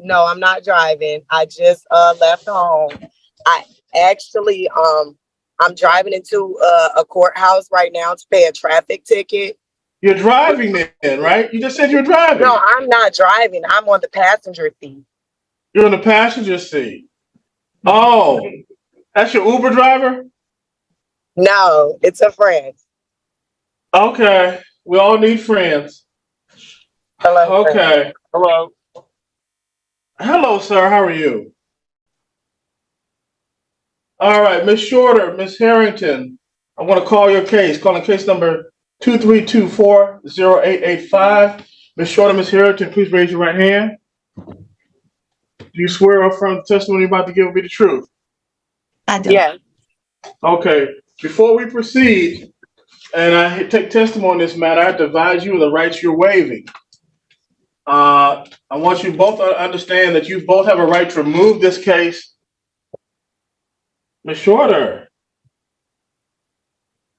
No, I'm not driving. I just left home. I actually I'm driving into a courthouse right now to pay a traffic ticket. You're driving then, right? You just said you're driving. No, I'm not driving. I'm on the passenger seat. You're in the passenger seat. Oh, that's your Uber driver? No, it's a friend. Okay. We all need friends. Hello, friend. Okay. Hello. Hello, sir. How are you? All right, Miss Shorter, Miss Harrington. I want to call your case. Calling case number 23240885. Miss Shorter, Miss Harrington, please raise your right hand. Do you swear or affirm the testimony you're about to give will be the truth? I do. Yes. Okay. Before we proceed, and I take testimony on this matter, I have to advise you of the rights you're waiving. I want you both to understand that you both have a right to remove this case. Miss Shorter.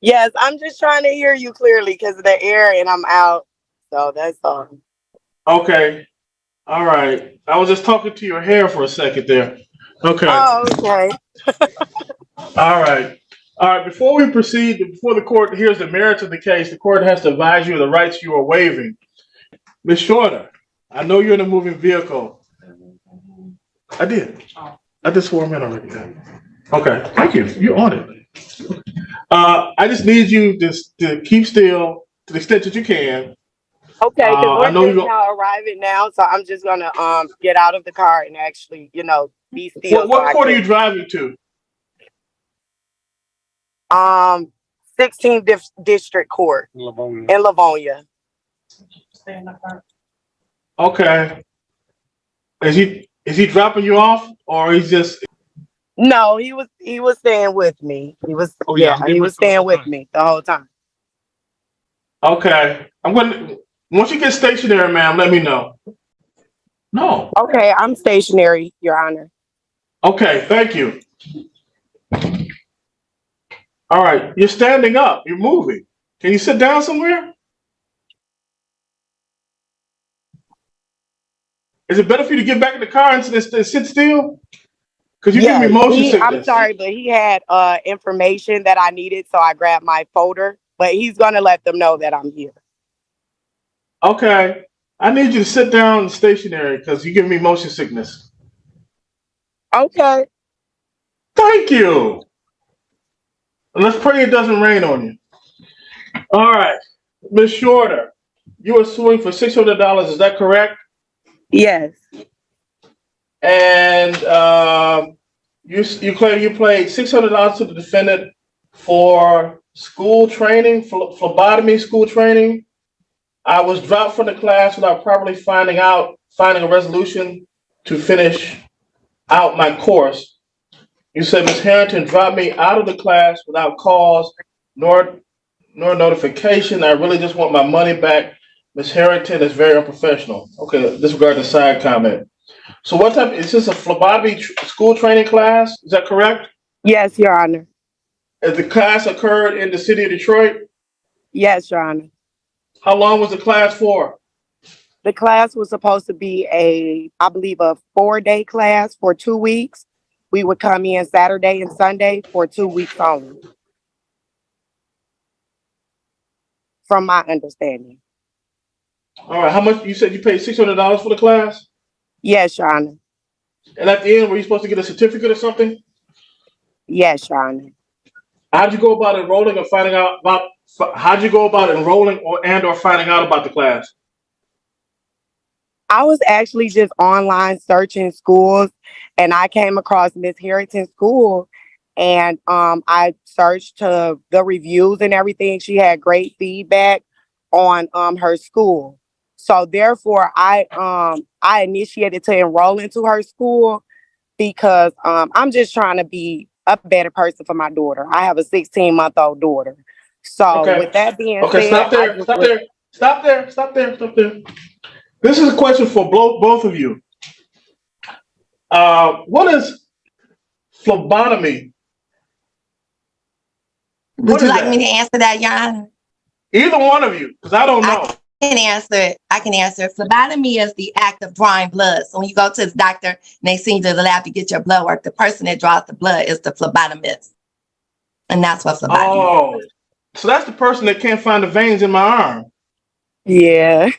Yes, I'm just trying to hear you clearly because of the air and I'm out. So that's all. Okay. All right. I was just talking to your hair for a second there. Okay. Oh, okay. All right. All right. Before we proceed, before the court hears the merits of the case, the court has to advise you of the rights you are waiving. Miss Shorter, I know you're in a moving vehicle. I did. I just swore him in already. Okay. Thank you. You're on it. I just need you to keep still to the extent that you can. Okay, because I know we're you just go. now arriving now, so I'm just gonna get out of the car and actually, be still so What I court are can you driving to? 16th District Court in Livonia. Okay. Is he dropping you off or he's just No, he was staying with me. He was staying with me the whole time. okay? Once you get stationary, ma'am, let me know. No. Okay, I'm stationary, Your Honor. Okay, thank you. All right, you're standing up. You're moving. Can you sit down somewhere? Is it better for you to get back in the car and sit still? Because you give me Yes, motion I'm sickness. sorry, but he had information that I needed, so I grabbed my folder. But he's gonna let them know that I'm here. Okay. I need you to sit down stationary because you give me motion sickness. Okay. Thank you. And let's pray it doesn't rain on you. All right. Miss Shorter, you are suing for $600. Is that correct? Yes. And you claim you paid $600 to the defendant for school training, phlebotomy school training. I was dropped from the class without properly finding a resolution to finish out my course. You said Ms. Harrington dropped me out of the class without cause nor notification. I really just want my money back. Ms. Harrington is very unprofessional. Okay, disregard the side comment. So what type, is this a phlebotomy school training class? Is that correct? Yes, Your Honor. Has the class occurred in the city of Detroit? Yes, Your Honor. How long was the class for? The class was supposed to be I believe, a 4-day class for 2 weeks. We would come in Saturday and Sunday for 2 weeks only, from my understanding. All right, how much, you said you paid $600 for the class? Yes, Your Honor. And at the end, were you supposed to get a certificate or something? Yes, Your Honor. How'd you go about enrolling or finding out about, how'd you go about enrolling or finding out about the class? I was actually just online searching schools, and I came across Miss Harrington's school, and I searched the reviews and everything. She had great feedback on her school. So therefore, I initiated to enroll into her school because I'm just trying to be a better person for my daughter. I have a 16-month-old daughter. So Okay. with that being Okay, said, stop there. Stop there. Stop there. Stop there. Stop there. This is a question for both of you. What is phlebotomy? Would you like me to answer that, Your Honor? Either one of you, because I don't know. can answer it. I can answer it. Phlebotomy is the act of drawing blood. So when you go to the doctor and they send you to the lab to get your blood work, the person that draws the blood is the phlebotomist. And that's what phlebotomy is. Oh, so that's the person that can't find the veins in my arm. Yeah.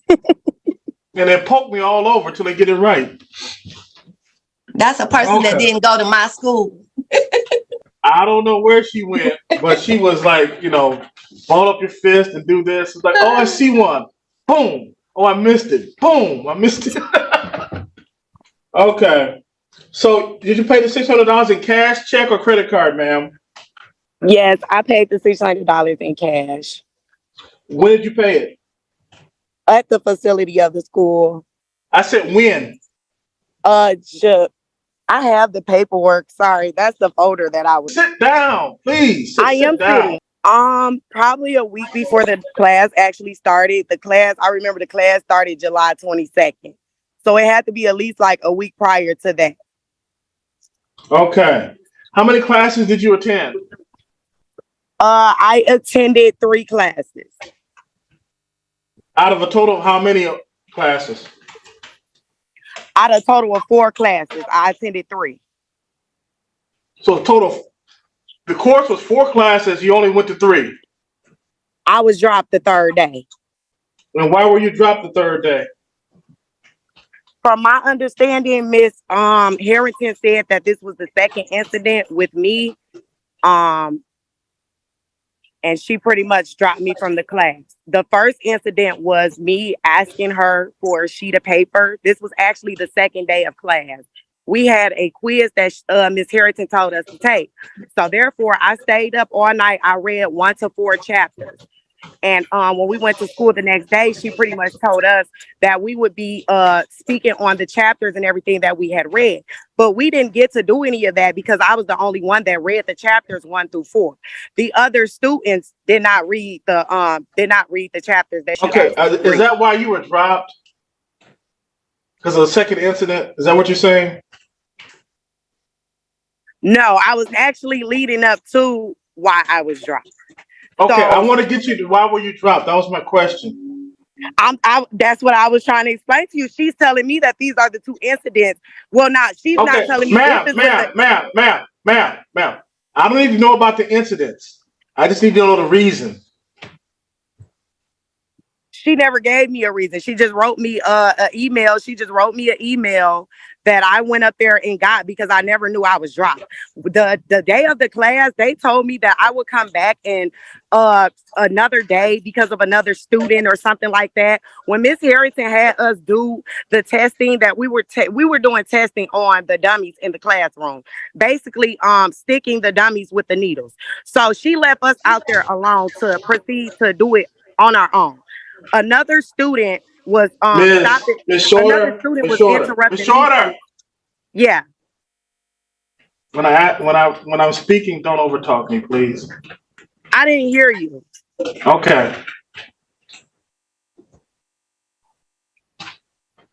And they poke me all over till they get it right. That's a person that Okay. didn't go to my school. I don't know where she went, but she was like, ball up your fist and do this. It's like, oh, I see one. Boom. Oh, I missed it. Boom. I missed it. Okay. So did you pay the $600 in cash, check, or credit card, ma'am? Yes, I paid the $600 in cash When did you pay it? at the facility of the school. I said when. Just, I have the paperwork. Sorry, that's the folder that I was. Sit down, please. I am Sit down. sitting. Probably a week before the class actually started. I remember the class started July 22nd. So it had to be at least like a week prior to that. Okay. How many classes did you attend? I attended 3 classes. Out of a total of how many classes? Out of a total of 4 classes, I attended 3. So the course was 4 classes. You only went to 3. I was dropped the 3rd day. And why were you dropped the 3rd day? From my understanding, Miss Harrington said that this was the 2nd incident with me. And she pretty much dropped me from the class. The first incident was me asking her for a sheet of paper. This was actually the 2nd day of class. We had a quiz that Miss Harrington told us to take. So therefore, I stayed up all night. I read 1 to 4 chapters. And when we went to school the next day, she pretty much told us that we would be speaking on the chapters and everything that we had read. But we didn't get to do any of that because I was the only one that read the chapters 1 through 4. The other students did not read the chapters that she Okay, asked us to is read. that why you were dropped? Because of the 2nd incident? Is that what you're saying? No, I was actually leading up to why I was dropped. Okay, So, I want to get you to why were you dropped? That was my question. that's what I was trying to explain to you. She's telling me that these are the 2 incidents. Well, she's not telling me. Ma'am. I don't need to know about the incidents. I just need to know the reason. She never gave me a reason. She just wrote me an email. She just wrote me an email that I went up there and got because I never knew I was dropped. The day of the class, they told me that I would come back and another day because of another student or something like that. When Miss Harrington had us do the testing, that we were doing testing on the dummies in the classroom, basically sticking the dummies with the needles. So she left us out there alone to proceed to do it on our own. Another student was stopped. Another student was interrupting me. Yeah. When I'm speaking, don't overtalk me, please. I didn't hear you. Okay.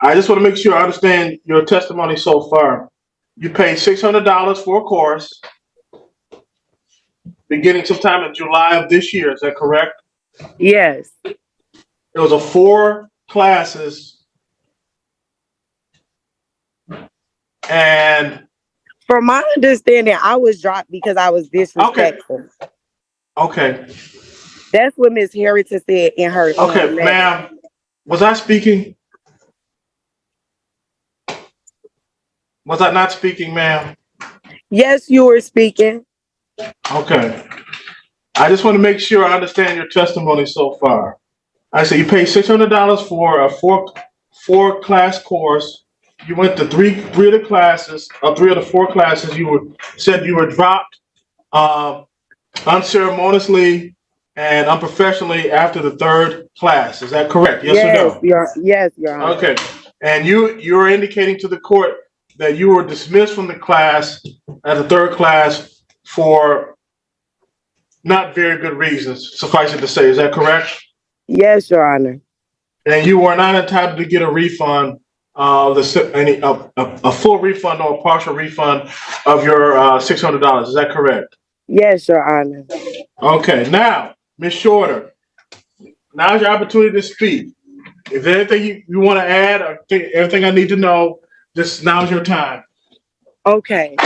I just want to make sure I understand your testimony so far. You paid $600 for a course beginning sometime in July of this year. Is that correct? Yes. It was a 4 classes, and from my understanding, I was dropped because I was disrespectful. Okay. That's what Miss Harrington said in her. Okay, ma'am. Was I speaking? Was I not speaking, ma'am? Yes, you were speaking. Okay. I just want to make sure I understand your testimony so far. I said you paid $600 for a 4 class course. You went to three of the 4 classes. You said you were dropped unceremoniously and unprofessionally after the 3rd class. Is that correct? Yes or no? Yes, Your Honor. Okay. And you're indicating to the court that you were dismissed from the class at the 3rd class for not very good reasons, suffice it to say. Is that correct? Yes, Your Honor. And you were not entitled to get a refund, a full refund or a partial refund of your $600. Is that correct? Yes, Your Honor. Okay. Now, Ms. Shorter, Now's your opportunity to speak. Is there anything you want to add or everything I need to know? Just now's your time. Okay.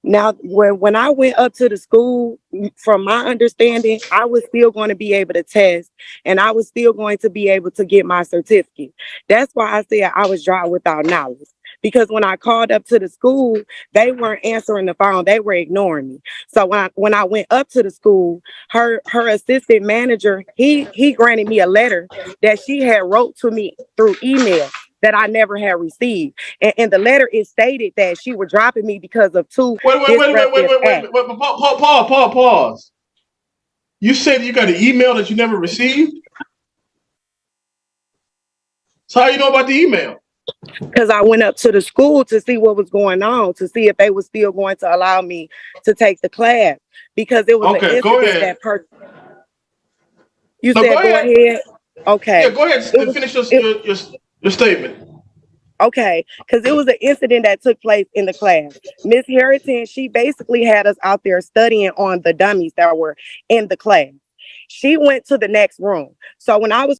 Now, when I went up to the school, from my understanding, I was still going to be able to test and I was still going to be able to get my certificate. That's why I said I was dry without knowledge. Because when I called up to the school, they weren't answering the phone. They were ignoring me. So when I went up to the school, her assistant manager, he granted me a letter that she had wrote to me through email that I never had received. And the letter, it stated that she was dropping me because of two disruptive acts. Pause. You said you got an email that you never received? So how you know about the email? Because I went up to the school to see what was going on, to see if they were still going to allow me to take the class. Because it was an Okay, go incident ahead. You No, said go go ahead. ahead. Yeah, Okay. go ahead It and was finish it, your statement. okay, because it was an incident that took place in the class. Miss Harrington, she basically had us out there studying on the dummies that were in the class. She went to the next room. So when I was